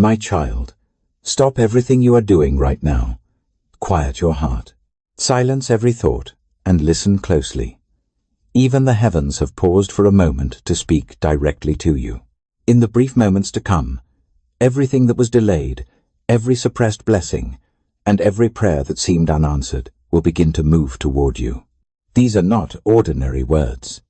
My child, stop everything you are doing right now. Quiet your heart. Silence every thought and listen closely. Even the heavens have paused for a moment to speak directly to you. In the brief moments to come, everything that was delayed, every suppressed blessing, and every prayer that seemed unanswered will begin to move toward you. These are not ordinary words.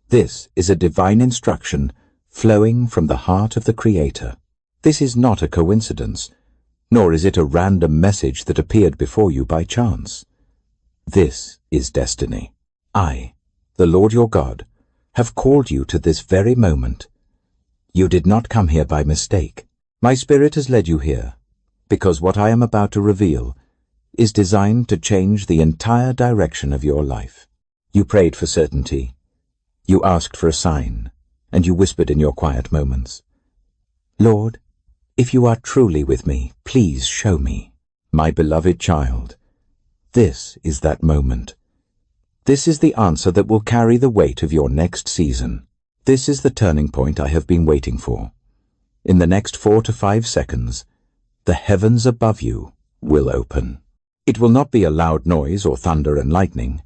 This is a divine instruction flowing from the heart of the Creator. This is not a coincidence, nor is it a random message that appeared before you by chance. This is destiny. I, the Lord your God, have called you to this very moment. You did not come here by mistake. My Spirit has led you here, because what I am about to reveal is designed to change the entire direction of your life. You prayed for certainty. You asked for a sign, and you whispered in your quiet moments, Lord, if you are truly with me, please show me. My beloved child, this is that moment. This is the answer that will carry the weight of your next season. This is the turning point I have been waiting for. In the next 4 to 5 seconds, the heavens above you will open. It will not be a loud noise or thunder and lightning,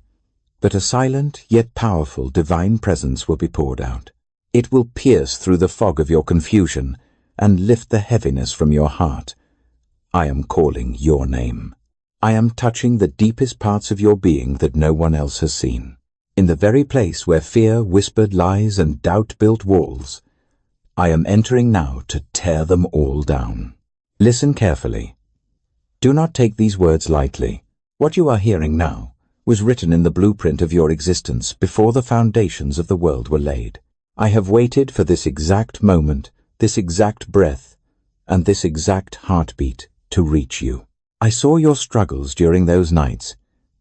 but a silent yet powerful divine presence will be poured out. It will pierce through the fog of your confusion and lift the heaviness from your heart. I am calling your name. I am touching the deepest parts of your being that no one else has seen. In the very place where fear whispered lies and doubt built walls, I am entering now to tear them all down. Listen carefully. Do not take these words lightly. What you are hearing now was written in the blueprint of your existence before the foundations of the world were laid. I have waited for this exact moment, this exact breath, and this exact heartbeat to reach you. I saw your struggles during those nights,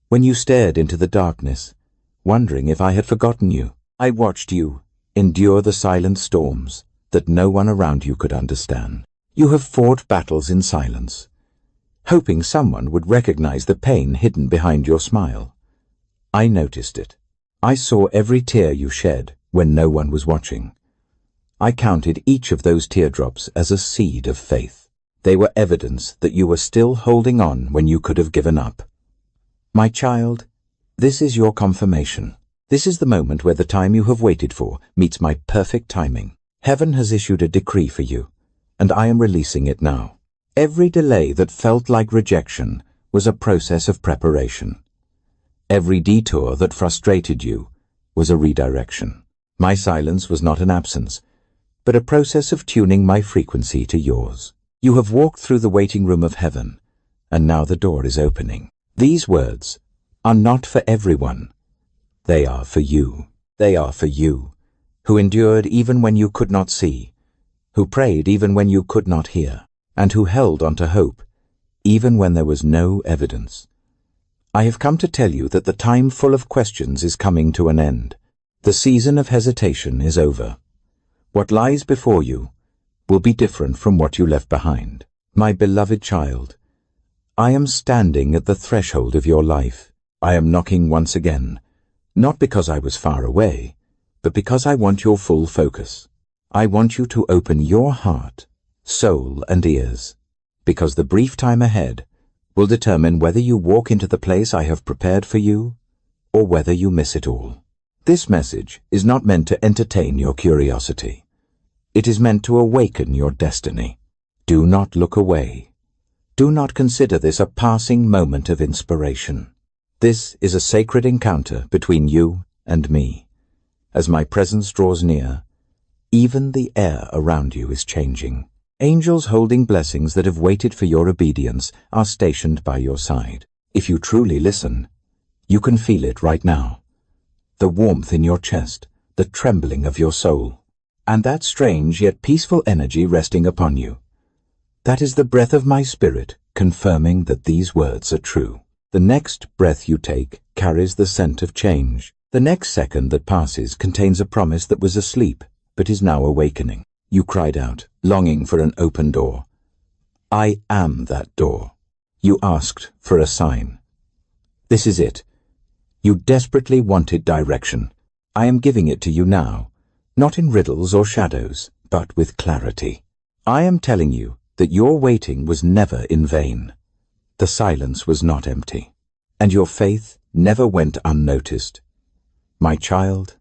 when you stared into the darkness, wondering if I had forgotten you. I watched you endure the silent storms that no one around you could understand. You have fought battles in silence, hoping someone would recognize the pain hidden behind your smile. I noticed it. I saw every tear you shed when no one was watching. I counted each of those teardrops as a seed of faith. They were evidence that you were still holding on when you could have given up. My child, this is your confirmation. This is the moment where the time you have waited for meets my perfect timing. Heaven has issued a decree for you, and I am releasing it now. Every delay that felt like rejection was a process of preparation. Every detour that frustrated you was a redirection. My silence was not an absence, but a process of tuning my frequency to yours. You have walked through the waiting room of heaven, and now the door is opening. These words are not for everyone. They are for you. They are for you, who endured even when you could not see, who prayed even when you could not hear, and who held on to hope, even when there was no evidence. I have come to tell you that the time full of questions is coming to an end. The season of hesitation is over. What lies before you will be different from what you left behind. My beloved child, I am standing at the threshold of your life. I am knocking once again, not because I was far away, but because I want your full focus. I want you to open your heart, soul, and ears, because the brief time ahead will determine whether you walk into the place I have prepared for you, or whether you miss it all. This message is not meant to entertain your curiosity. It is meant to awaken your destiny. Do not look away. Do not consider this a passing moment of inspiration. This is a sacred encounter between you and me. As my presence draws near, even the air around you is changing. Angels holding blessings that have waited for your obedience are stationed by your side. If you truly listen, you can feel it right now. The warmth in your chest, the trembling of your soul, and that strange yet peaceful energy resting upon you. That is the breath of my spirit confirming that these words are true. The next breath you take carries the scent of change. The next second that passes contains a promise that was asleep but is now awakening. You cried out, longing for an open door. I am that door. You asked for a sign. This is it. You desperately wanted direction. I am giving it to you now, not in riddles or shadows, but with clarity. I am telling you that your waiting was never in vain. The silence was not empty, and your faith never went unnoticed. My child,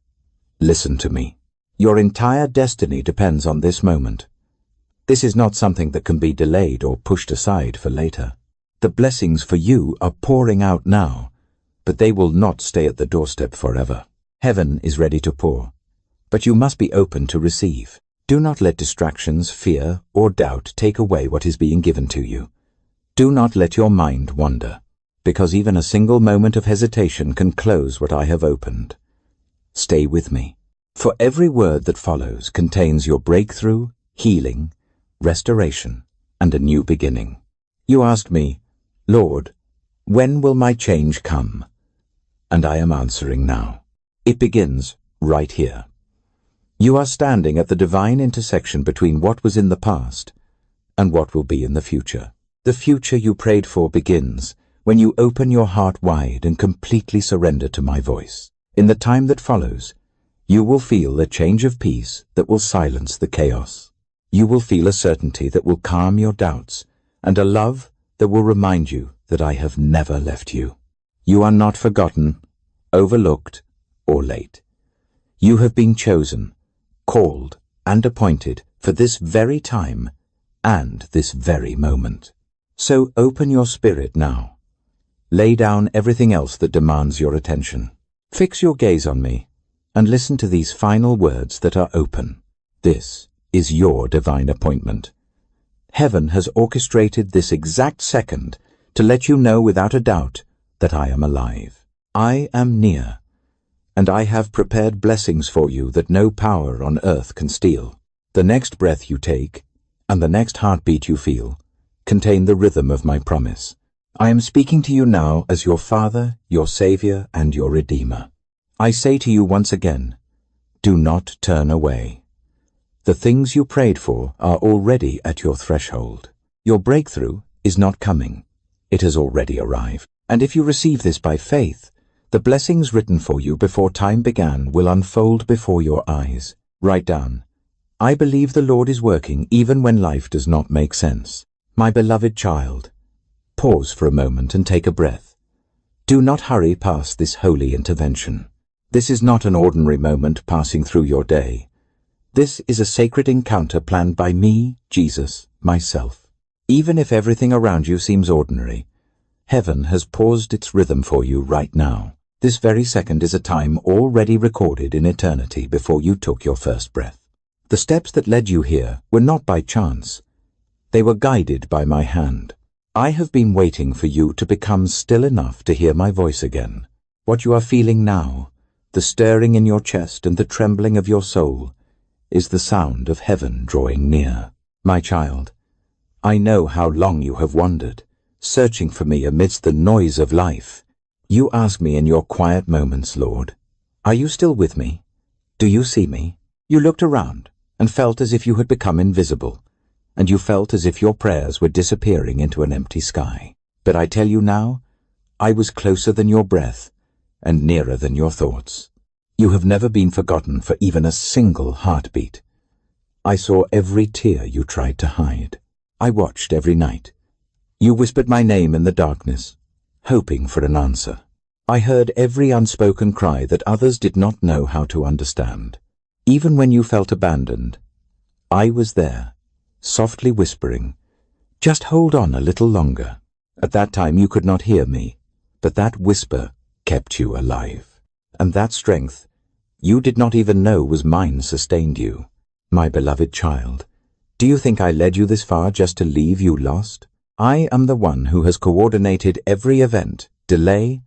listen to me. Your entire destiny depends on this moment. This is not something that can be delayed or pushed aside for later. The blessings for you are pouring out now, but they will not stay at the doorstep forever. Heaven is ready to pour, but you must be open to receive. Do not let distractions, fear, or doubt take away what is being given to you. Do not let your mind wander, because even a single moment of hesitation can close what I have opened. Stay with me, for every word that follows contains your breakthrough, healing, restoration, and a new beginning. You asked me, Lord, when will my change come? And I am answering now. It begins right here. You are standing at the divine intersection between what was in the past and what will be in the future. The future you prayed for begins when you open your heart wide and completely surrender to my voice. In the time that follows, you will feel a change of peace that will silence the chaos. You will feel a certainty that will calm your doubts and a love that will remind you that I have never left you. You are not forgotten, overlooked, or late. You have been chosen, called, and appointed for this very time and this very moment. So open your spirit now. Lay down everything else that demands your attention. Fix your gaze on me and listen to these final words that are open. This is your divine appointment. Heaven has orchestrated this exact second to let you know without a doubt that I am alive. I am near, and I have prepared blessings for you that no power on earth can steal. The next breath you take and the next heartbeat you feel contain the rhythm of my promise. I am speaking to you now as your Father, your Savior, and your Redeemer. I say to you once again, do not turn away. The things you prayed for are already at your threshold. Your breakthrough is not coming. It has already arrived. And if you receive this by faith, the blessings written for you before time began will unfold before your eyes. Write down, I believe the Lord is working even when life does not make sense. My beloved child, pause for a moment and take a breath. Do not hurry past this holy intervention. This is not an ordinary moment passing through your day. This is a sacred encounter planned by me, Jesus, myself. Even if everything around you seems ordinary, heaven has paused its rhythm for you right now. This very second is a time already recorded in eternity before you took your first breath. The steps that led you here were not by chance. They were guided by my hand. I have been waiting for you to become still enough to hear my voice again. What you are feeling now, the stirring in your chest and the trembling of your soul, is the sound of heaven drawing near. My child, I know how long you have wandered, searching for me amidst the noise of life. You ask me in your quiet moments, Lord, are you still with me? Do you see me? You looked around and felt as if you had become invisible, and you felt as if your prayers were disappearing into an empty sky. But I tell you now, I was closer than your breath and nearer than your thoughts. You have never been forgotten for even a single heartbeat. I saw every tear you tried to hide. I watched every night. You whispered my name in the darkness, hoping for an answer. I heard every unspoken cry that others did not know how to understand. Even when you felt abandoned, I was there, softly whispering, just hold on a little longer. At that time you could not hear me, but that whisper kept you alive. And that strength you did not even know was mine sustained you. My beloved child, do you think I led you this far just to leave you lost? I am the one who has coordinated every event, delay,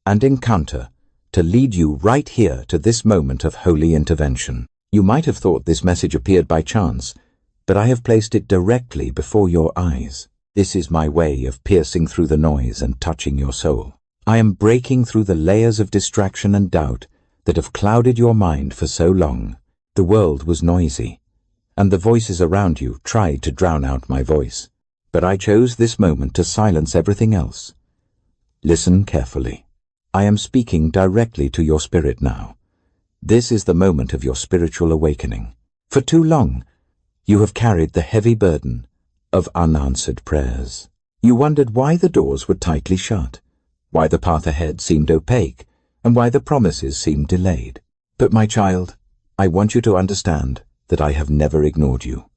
and encounter to lead you right here to this moment of holy intervention. You might have thought this message appeared by chance, but I have placed it directly before your eyes. This is my way of piercing through the noise and touching your soul. I am breaking through the layers of distraction and doubt that have clouded your mind for so long. The world was noisy, and the voices around you tried to drown out my voice. But I chose this moment to silence everything else. Listen carefully. I am speaking directly to your spirit now. This is the moment of your spiritual awakening. For too long, you have carried the heavy burden of unanswered prayers. You wondered why the doors were tightly shut, why the path ahead seemed opaque, and why the promises seemed delayed. But my child, I want you to understand that I have never ignored you.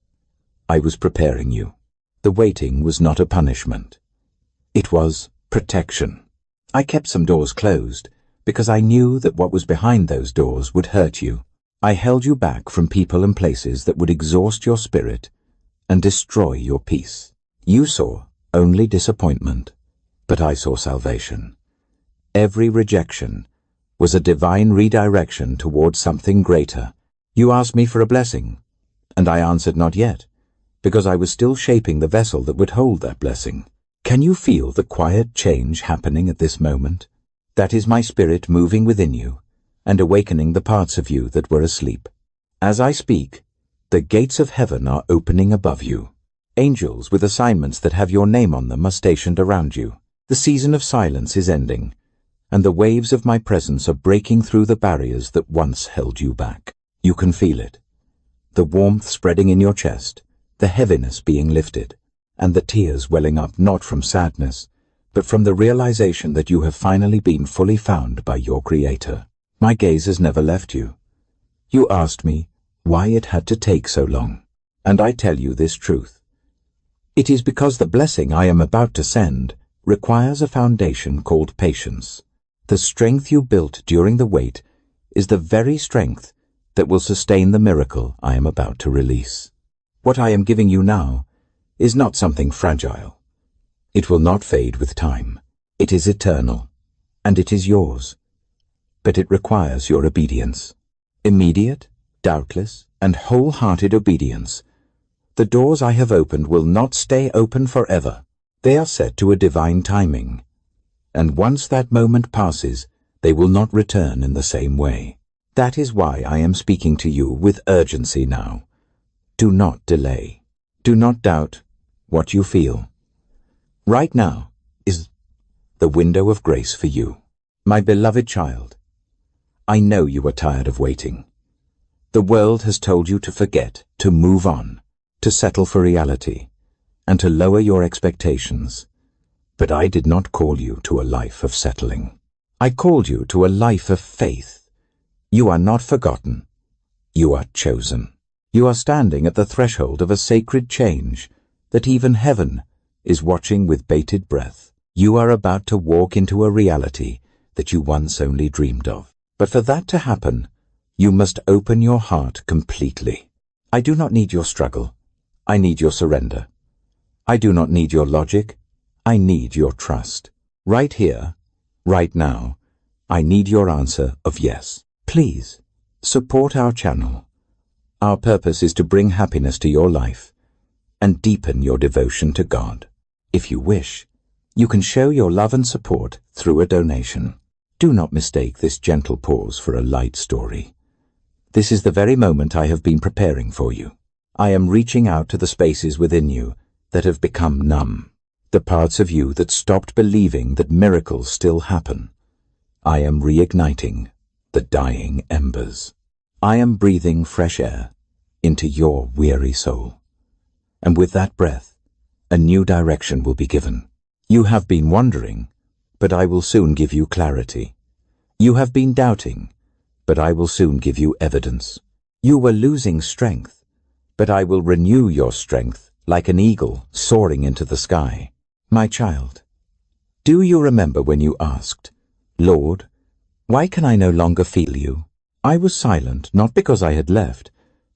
I was preparing you. The waiting was not a punishment. It was protection. I kept some doors closed because I knew that what was behind those doors would hurt you. I held you back from people and places that would exhaust your spirit and destroy your peace. You saw only disappointment, but I saw salvation. Every rejection was a divine redirection towards something greater. You asked me for a blessing, and I answered not yet, because I was still shaping the vessel that would hold that blessing. Can you feel the quiet change happening at this moment? That is my spirit moving within you and awakening the parts of you that were asleep. As I speak, the gates of heaven are opening above you. Angels with assignments that have your name on them are stationed around you. The season of silence is ending, and the waves of my presence are breaking through the barriers that once held you back. You can feel it. The warmth spreading in your chest, the heaviness being lifted, and the tears welling up not from sadness, but from the realization that you have finally been fully found by your Creator. My gaze has never left you. You asked me why it had to take so long, and I tell you this truth. It is because the blessing I am about to send requires a foundation called patience. The strength you built during the wait is the very strength that will sustain the miracle I am about to release. What I am giving you now is not something fragile. It will not fade with time. It is eternal, and it is yours. But it requires your obedience. Immediate, doubtless, and wholehearted obedience. The doors I have opened will not stay open forever. They are set to a divine timing. And once that moment passes, they will not return in the same way. That is why I am speaking to you with urgency now. Do not delay. Do not doubt what you feel. Right now is the window of grace for you. My beloved child, I know you are tired of waiting. The world has told you to forget, to move on, to settle for reality, and to lower your expectations. But I did not call you to a life of settling. I called you to a life of faith. You are not forgotten. You are chosen. You are standing at the threshold of a sacred change that even heaven is watching with bated breath. You are about to walk into a reality that you once only dreamed of. But for that to happen, you must open your heart completely. I do not need your struggle. I need your surrender. I do not need your logic. I need your trust. Right here, right now, I need your answer of yes. Please, support our channel. Our purpose is to bring happiness to your life and deepen your devotion to God. If you wish, you can show your love and support through a donation. Do not mistake this gentle pause for a light story. This is the very moment I have been preparing for you. I am reaching out to the spaces within you that have become numb, the parts of you that stopped believing that miracles still happen. I am reigniting the dying embers. I am breathing fresh air into your weary soul. And with that breath, a new direction will be given. You have been wondering, but I will soon give you clarity. You have been doubting, but I will soon give you evidence. You were losing strength, but I will renew your strength like an eagle soaring into the sky. My child, do you remember when you asked, Lord, why can I no longer feel you? I was silent not because I had left,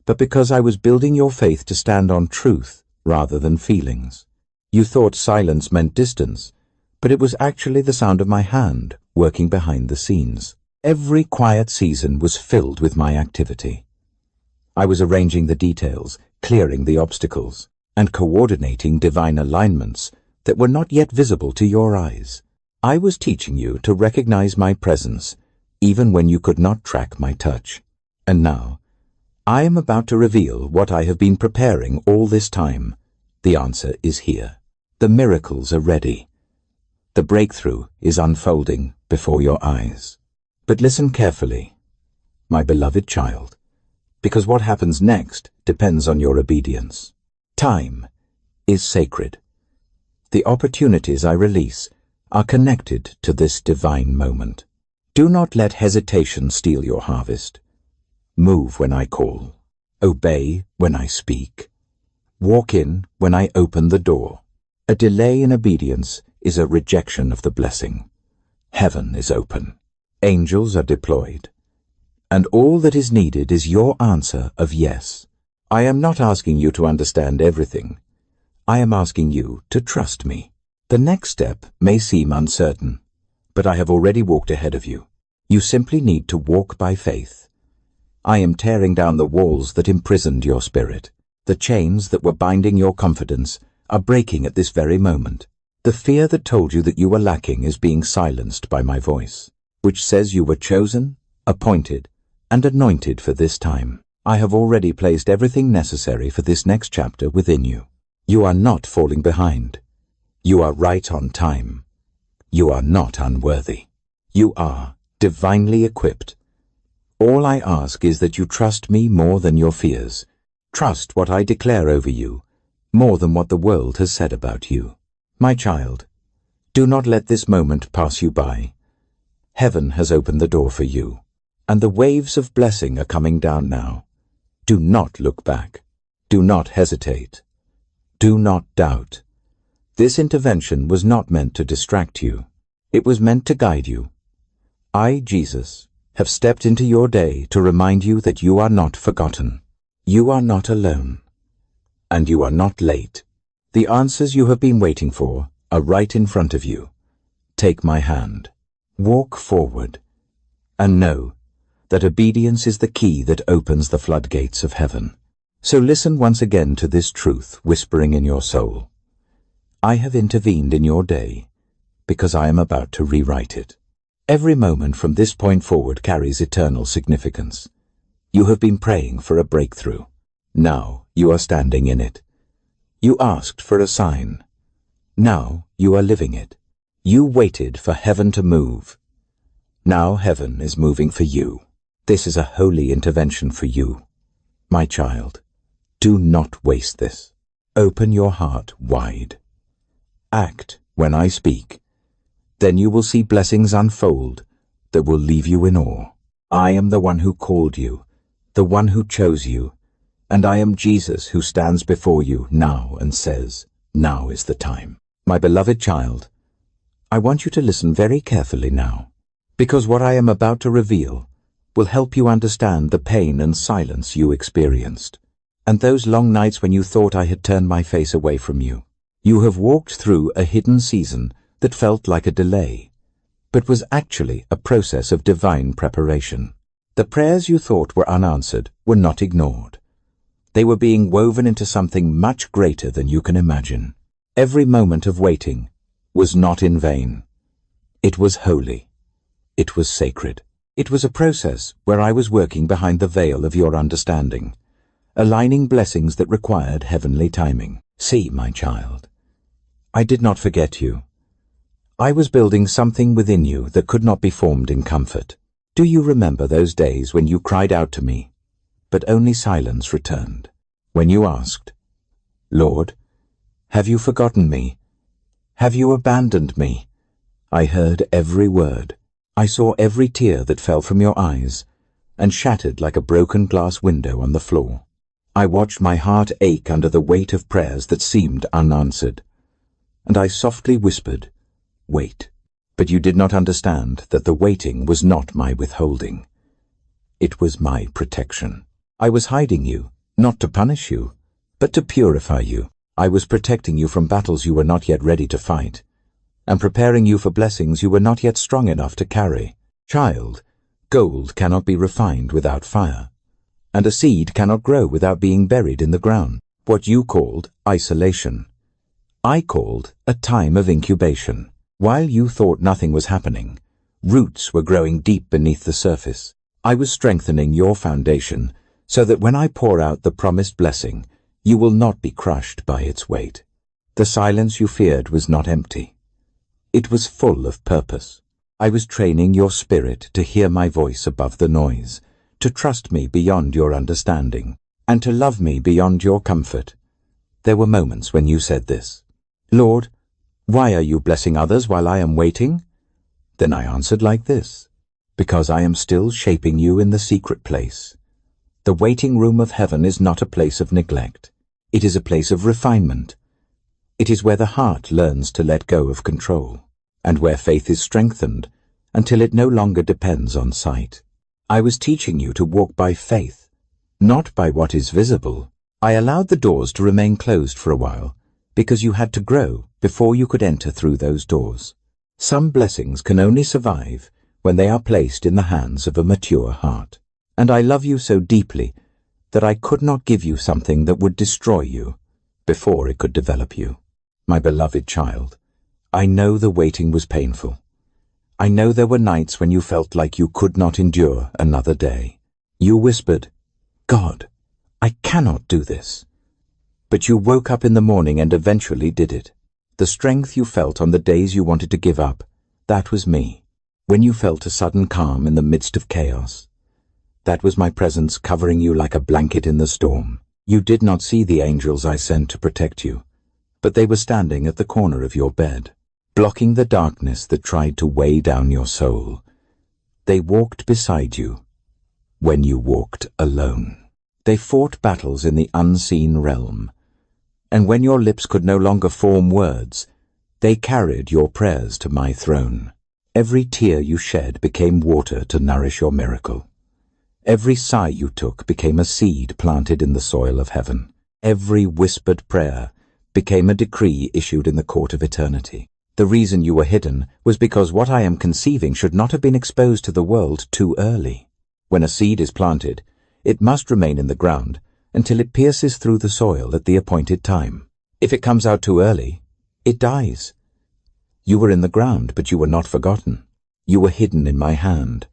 but because I was building your faith to stand on truth rather than feelings. You thought silence meant distance, but it was actually the sound of my hand working behind the scenes. Every quiet season was filled with my activity. I was arranging the details, clearing the obstacles, and coordinating divine alignments that were not yet visible to your eyes. I was teaching you to recognize my presence, even when you could not track my touch. And now, I am about to reveal what I have been preparing all this time. The answer is here. The miracles are ready. The breakthrough is unfolding before your eyes. But listen carefully, my beloved child, because what happens next depends on your obedience. Time is sacred. The opportunities I release are connected to this divine moment. Do not let hesitation steal your harvest. Move when I call. Obey when I speak. Walk in when I open the door. A delay in obedience is a rejection of the blessing. Heaven is open. Angels are deployed. And all that is needed is your answer of yes. I am not asking you to understand everything. I am asking you to trust me. The next step may seem uncertain, but I have already walked ahead of you. You simply need to walk by faith. I am tearing down the walls that imprisoned your spirit. The chains that were binding your confidence are breaking at this very moment. The fear that told you that you were lacking is being silenced by my voice, which says you were chosen, appointed, and anointed for this time. I have already placed everything necessary for this next chapter within you. You are not falling behind. You are right on time. You are not unworthy. You are divinely equipped. All I ask is that you trust me more than your fears. Trust what I declare over you, more than what the world has said about you. My child, do not let this moment pass you by. Heaven has opened the door for you, and the waves of blessing are coming down now. Do not look back. Do not hesitate. Do not doubt. This intervention was not meant to distract you. It was meant to guide you. I, Jesus, have stepped into your day to remind you that you are not forgotten. You are not alone. And you are not late. The answers you have been waiting for are right in front of you. Take my hand. Walk forward. And know that obedience is the key that opens the floodgates of heaven. So listen once again to this truth whispering in your soul. I have intervened in your day because I am about to rewrite it. Every moment from this point forward carries eternal significance. You have been praying for a breakthrough. Now you are standing in it. You asked for a sign. Now you are living it. You waited for heaven to move. Now heaven is moving for you. This is a holy intervention for you. My child, do not waste this. Open your heart wide. Act when I speak. Then you will see blessings unfold that will leave you in awe. I am the one who called you, the one who chose you, and I am Jesus who stands before you now and says, now is the time. My beloved child, I want you to listen very carefully now, because what I am about to reveal will help you understand the pain and silence you experienced, and those long nights when you thought I had turned my face away from you. You have walked through a hidden season that felt like a delay, but was actually a process of divine preparation. The prayers you thought were unanswered were not ignored. They were being woven into something much greater than you can imagine. Every moment of waiting was not in vain. It was holy. It was sacred. It was a process where I was working behind the veil of your understanding, aligning blessings that required heavenly timing. See, my child, I did not forget you. I was building something within you that could not be formed in comfort. Do you remember those days when you cried out to me, but only silence returned? When you asked, Lord, have you forgotten me? Have you abandoned me? I heard every word. I saw every tear that fell from your eyes and shattered like a broken glass window on the floor. I watched my heart ache under the weight of prayers that seemed unanswered, and I softly whispered, wait. But you did not understand that the waiting was not my withholding. It was my protection. I was hiding you, not to punish you, but to purify you. I was protecting you from battles you were not yet ready to fight, and preparing you for blessings you were not yet strong enough to carry. Child, gold cannot be refined without fire, and a seed cannot grow without being buried in the ground. What you called isolation, I called a time of incubation. While you thought nothing was happening, roots were growing deep beneath the surface. I was strengthening your foundation so that when I pour out the promised blessing, you will not be crushed by its weight. The silence you feared was not empty. It was full of purpose. I was training your spirit to hear my voice above the noise, to trust me beyond your understanding, and to love me beyond your comfort. There were moments when you said this: "Lord, why are you blessing others while I am waiting?" Then I answered like this: "Because I am still shaping you in the secret place." The waiting room of heaven is not a place of neglect. It is a place of refinement. It is where the heart learns to let go of control, and where faith is strengthened until it no longer depends on sight. I was teaching you to walk by faith, not by what is visible. I allowed the doors to remain closed for a while, because you had to grow before you could enter through those doors. Some blessings can only survive when they are placed in the hands of a mature heart. And I love you so deeply that I could not give you something that would destroy you before it could develop you. My beloved child, I know the waiting was painful. I know there were nights when you felt like you could not endure another day. You whispered, "God, I cannot do this." But you woke up in the morning and eventually did it. The strength you felt on the days you wanted to give up, that was me. When you felt a sudden calm in the midst of chaos, that was my presence covering you like a blanket in the storm. You did not see the angels I sent to protect you, but they were standing at the corner of your bed, blocking the darkness that tried to weigh down your soul. They walked beside you when you walked alone. They fought battles in the unseen realm, and when your lips could no longer form words, they carried your prayers to my throne. Every tear you shed became water to nourish your miracle. Every sigh you took became a seed planted in the soil of heaven. Every whispered prayer became a decree issued in the court of eternity. The reason you were hidden was because what I am conceiving should not have been exposed to the world too early. When a seed is planted, it must remain in the ground until it pierces through the soil at the appointed time. If it comes out too early, it dies. You were in the ground, but you were not forgotten. You were hidden in my hand,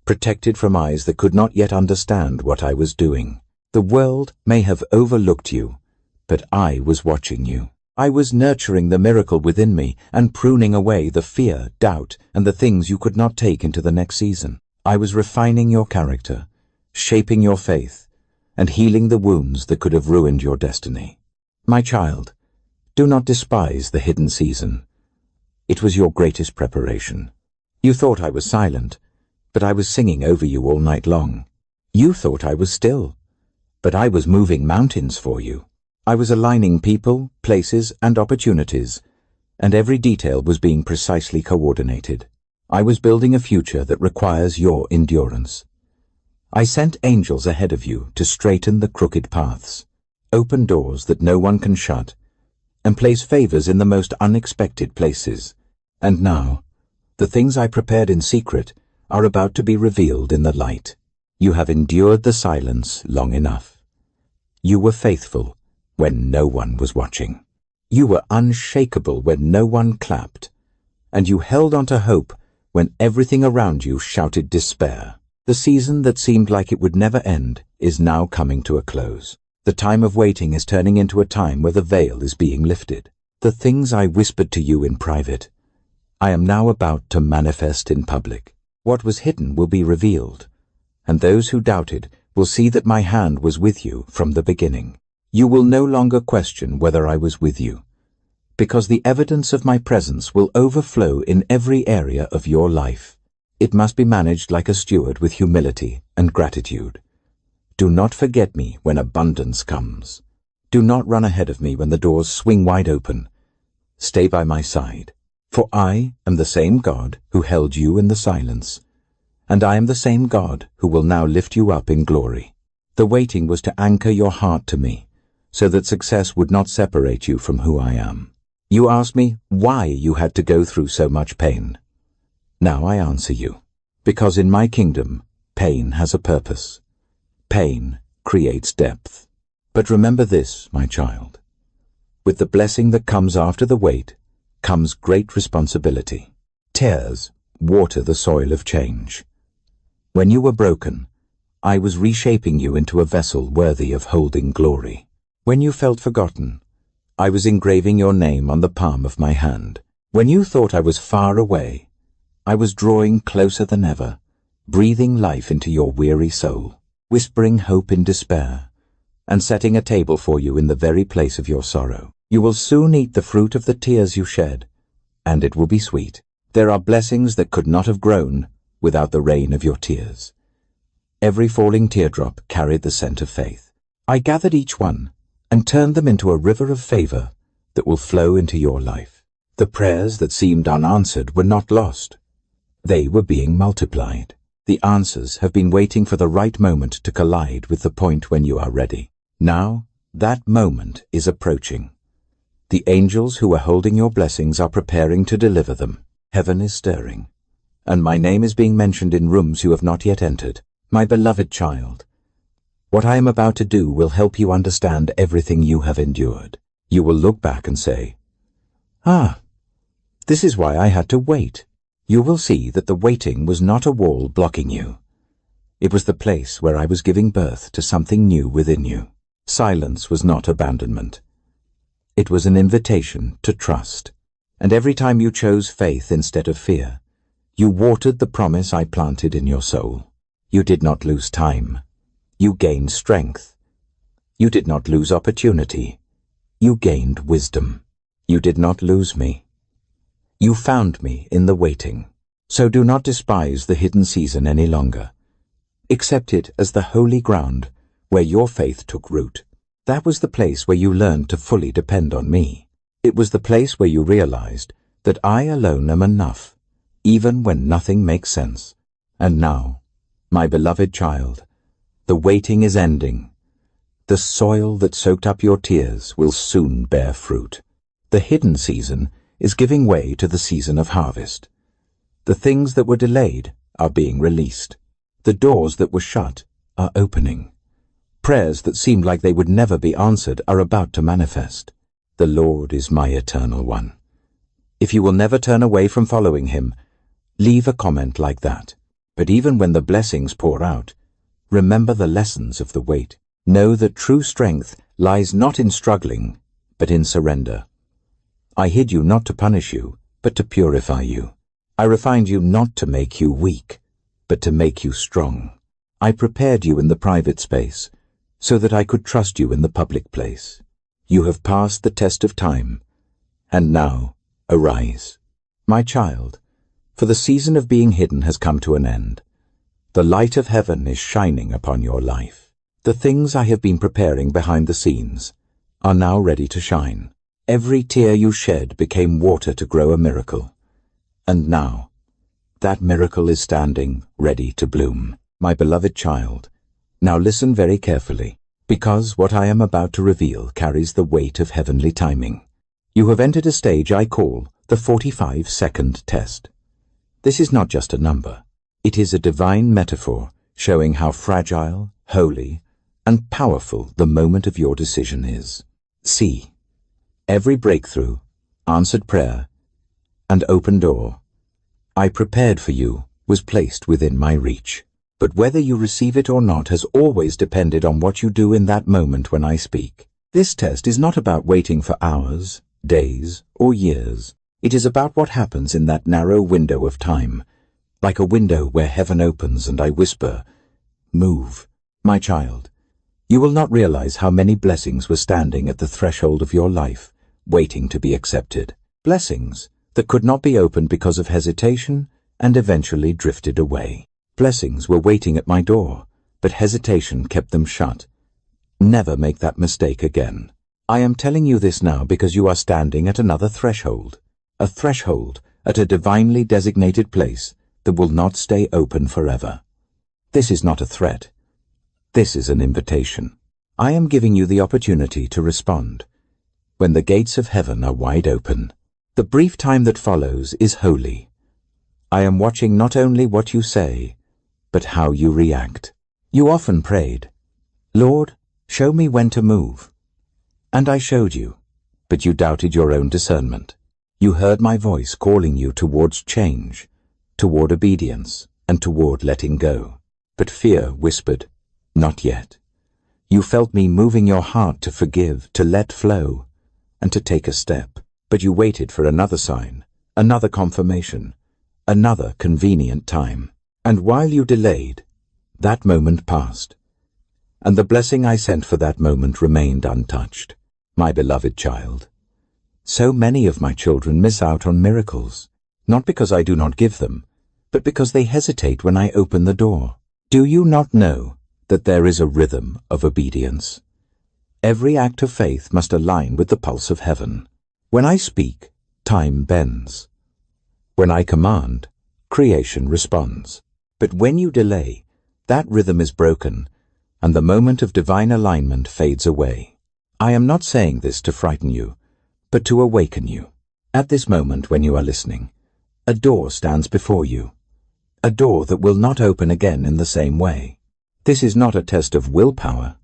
protected from eyes that could not yet understand what I was doing. The world may have overlooked you, but I was watching you. I was nurturing the miracle within me and pruning away the fear, doubt, and the things you could not take into the next season. I was refining your character, shaping your faith, and healing the wounds that could have ruined your destiny. My child, do not despise the hidden season. It was your greatest preparation. You thought I was silent, but I was singing over you all night long. You thought I was still, but I was moving mountains for you. I was aligning people, places, and opportunities, and every detail was being precisely coordinated. I was building a future that requires your endurance. I sent angels ahead of you to straighten the crooked paths, open doors that no one can shut, and place favors in the most unexpected places. And now, the things I prepared in secret are about to be revealed in the light. You have endured the silence long enough. You were faithful when no one was watching. You were unshakable when no one clapped, and you held on to hope when everything around you shouted despair. The season that seemed like it would never end is now coming to a close. The time of waiting is turning into a time where the veil is being lifted. The things I whispered to you in private, I am now about to manifest in public. What was hidden will be revealed, and those who doubted will see that my hand was with you from the beginning. You will no longer question whether I was with you, because the evidence of my presence will overflow in every area of your life. It must be managed like a steward with humility and gratitude. Do not forget me when abundance comes. Do not run ahead of me when the doors swing wide open. Stay by my side, for I am the same God who held you in the silence, and I am the same God who will now lift you up in glory. The waiting was to anchor your heart to me, so that success would not separate you from who I am. You asked me why you had to go through so much pain. Now I answer you, because in my kingdom, pain has a purpose. Pain creates depth. But remember this, my child. With the blessing that comes after the wait, comes great responsibility. Tears water the soil of change. When you were broken, I was reshaping you into a vessel worthy of holding glory. When you felt forgotten, I was engraving your name on the palm of my hand. When you thought I was far away, I was drawing closer than ever, breathing life into your weary soul, whispering hope in despair, and setting a table for you in the very place of your sorrow. You will soon eat the fruit of the tears you shed, and it will be sweet. There are blessings that could not have grown without the rain of your tears. Every falling teardrop carried the scent of faith. I gathered each one and turned them into a river of favor that will flow into your life. The prayers that seemed unanswered were not lost. They were being multiplied. The answers have been waiting for the right moment to collide with the point when you are ready. Now, that moment is approaching. The angels who are holding your blessings are preparing to deliver them. Heaven is stirring, and my name is being mentioned in rooms you have not yet entered. My beloved child, what I am about to do will help you understand everything you have endured. You will look back and say, "Ah, this is why I had to wait." You will see that the waiting was not a wall blocking you. It was the place where I was giving birth to something new within you. Silence was not abandonment. It was an invitation to trust. And every time you chose faith instead of fear, you watered the promise I planted in your soul. You did not lose time. You gained strength. You did not lose opportunity. You gained wisdom. You did not lose me. You found me in the waiting. So do not despise the hidden season any longer. Accept it as the holy ground where your faith took root. That was the place where you learned to fully depend on me. It was the place where you realized that I alone am enough, even when nothing makes sense. And now, my beloved child, the waiting is ending. The soil that soaked up your tears will soon bear fruit. The hidden season is giving way to the season of harvest. The things that were delayed are being released. The doors that were shut are opening. Prayers that seemed like they would never be answered are about to manifest. The Lord is my eternal one. If you will never turn away from following him, leave a comment like that. But even when the blessings pour out, remember the lessons of the wait. Know that true strength lies not in struggling, but in surrender. I hid you not to punish you, but to purify you. I refined you not to make you weak, but to make you strong. I prepared you in the private space, so that I could trust you in the public place. You have passed the test of time, and now arise. My child, for the season of being hidden has come to an end. The light of heaven is shining upon your life. The things I have been preparing behind the scenes are now ready to shine. Every tear you shed became water to grow a miracle. And now, that miracle is standing ready to bloom. My beloved child, now listen very carefully, because what I am about to reveal carries the weight of heavenly timing. You have entered a stage I call the 45-second test. This is not just a number. It is a divine metaphor showing how fragile, holy, and powerful the moment of your decision is. See, every breakthrough, answered prayer, and open door I prepared for you was placed within my reach. But whether you receive it or not has always depended on what you do in that moment when I speak. This test is not about waiting for hours, days, or years. It is about what happens in that narrow window of time, like a window where heaven opens and I whisper, "Move." My child, you will not realize how many blessings were standing at the threshold of your life, waiting to be accepted. Blessings that could not be opened because of hesitation and eventually drifted away. Blessings were waiting at my door, but hesitation kept them shut. Never make that mistake again. I am telling you this now because you are standing at another threshold, a threshold at a divinely designated place that will not stay open forever. This is not a threat. This is an invitation. I am giving you the opportunity to respond when the gates of heaven are wide open. The brief time that follows is holy. I am watching not only what you say, but how you react. You often prayed, "Lord, show me when to move." And I showed you, but you doubted your own discernment. You heard my voice calling you towards change, toward obedience, and toward letting go. But fear whispered, "Not yet." You felt me moving your heart to forgive, to let flow, and to take a step. But you waited for another sign, another confirmation, another convenient time. And while you delayed, that moment passed. and the blessing I sent for that moment remained untouched. My beloved child, so many of my children miss out on miracles, not because I do not give them, but because they hesitate when I open the door. Do you not know that there is a rhythm of obedience? Every act of faith must align with the pulse of heaven. When I speak, time bends. When I command, creation responds. But when you delay, that rhythm is broken, and the moment of divine alignment fades away. I am not saying this to frighten you, but to awaken you. At this moment when you are listening, a door stands before you, a door that will not open again in the same way. This is not a test of willpower.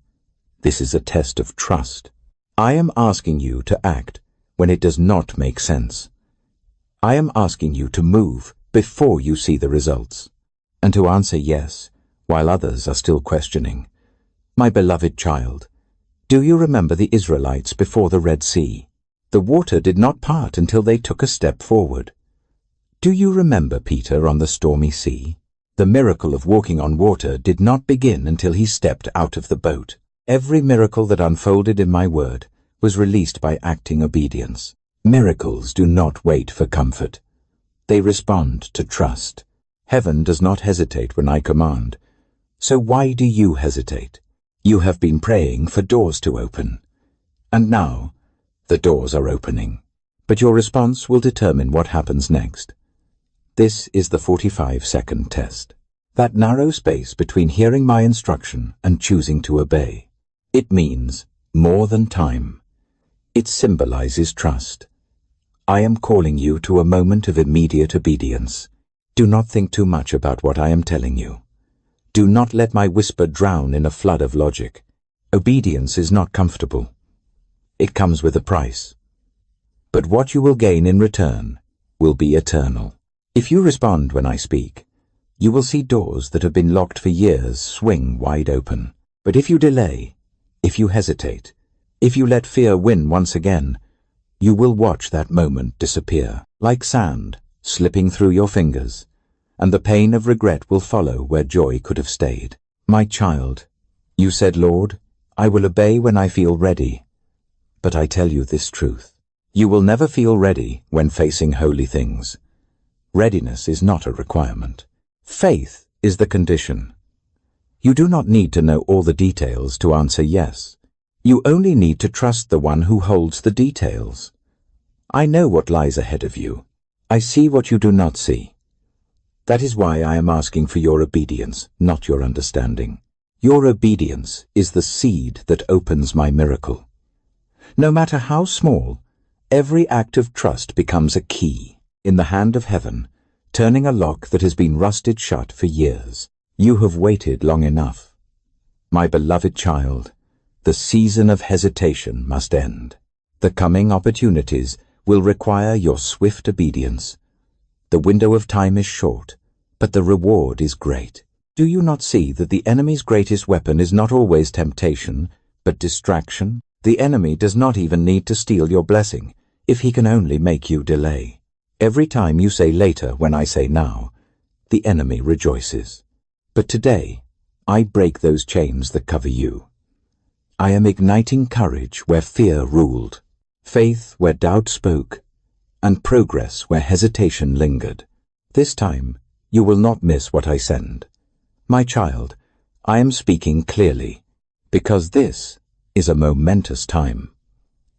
This is a test of trust. I am asking you to act when it does not make sense. I am asking you to move before you see the results, and to answer yes while others are still questioning. My beloved child, do you remember the Israelites before the Red Sea? The water did not part until they took a step forward. Do you remember Peter on the stormy sea? The miracle of walking on water did not begin until he stepped out of the boat. Every miracle that unfolded in my word was released by acting obedience. Miracles do not wait for comfort. They respond to trust. Heaven does not hesitate when I command. So why do you hesitate? You have been praying for doors to open. And now, the doors are opening. But your response will determine what happens next. This is the 45-second test. That narrow space between hearing my instruction and choosing to obey. It means more than time. It symbolizes trust. I am calling you to a moment of immediate obedience. Do not think too much about what I am telling you. Do not let my whisper drown in a flood of logic. Obedience is not comfortable. It comes with a price. But what you will gain in return will be eternal. If you respond when I speak, you will see doors that have been locked for years swing wide open. But if you delay, if you hesitate, if you let fear win once again, you will watch that moment disappear, like sand slipping through your fingers, and the pain of regret will follow where joy could have stayed. My child, you said, Lord, I will obey when I feel ready. But I tell you this truth. You will never feel ready when facing holy things. Readiness is not a requirement. Faith is the condition. You do not need to know all the details to answer yes. You only need to trust the one who holds the details. I know what lies ahead of you. I see what you do not see. That is why I am asking for your obedience, not your understanding. Your obedience is the seed that opens my miracle. No matter how small, every act of trust becomes a key in the hand of heaven, turning a lock that has been rusted shut for years. You have waited long enough. My beloved child, the season of hesitation must end. The coming opportunities will require your swift obedience. The window of time is short, but the reward is great. Do you not see that the enemy's greatest weapon is not always temptation, but distraction? The enemy does not even need to steal your blessing, if he can only make you delay. Every time you say later when I say now, the enemy rejoices. But today, I break those chains that cover you. I am igniting courage where fear ruled, faith where doubt spoke, and progress where hesitation lingered. This time, you will not miss what I send. My child, I am speaking clearly, because this is a momentous time.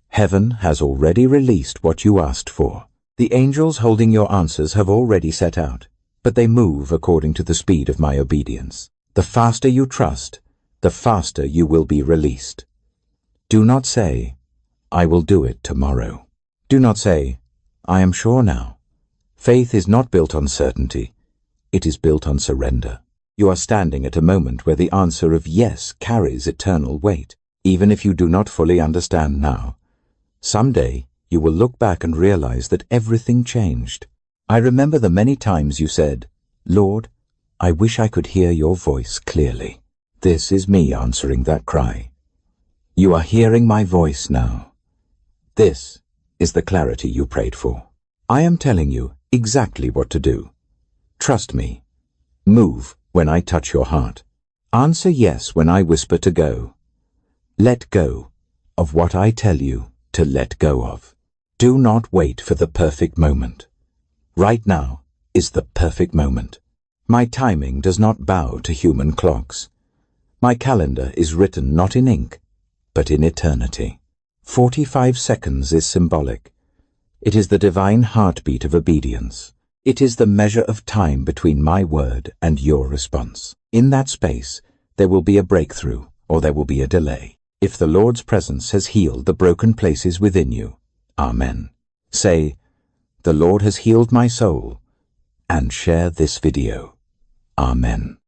Heaven has already released what you asked for. The angels holding your answers have already set out, but they move according to the speed of my obedience. The faster you trust, the faster you will be released. Do not say, I will do it tomorrow. Do not say, I am sure now. Faith is not built on certainty. It is built on surrender. You are standing at a moment where the answer of yes carries eternal weight, even if you do not fully understand now. Someday, you will look back and realize that everything changed. I remember the many times you said, Lord, I wish I could hear your voice clearly. This is me answering that cry. You are hearing my voice now. This is the clarity you prayed for. I am telling you exactly what to do. Trust me. Move when I touch your heart. Answer yes when I whisper to go. Let go of what I tell you to let go of. Do not wait for the perfect moment. Right now is the perfect moment. My timing does not bow to human clocks. My calendar is written not in ink, but in eternity. 45 seconds is symbolic. It is the divine heartbeat of obedience. It is the measure of time between my word and your response. In that space, there will be a breakthrough, or there will be a delay. If the Lord's presence has healed the broken places within you, Amen. Say, "The Lord has healed my soul," and share this video. Amen.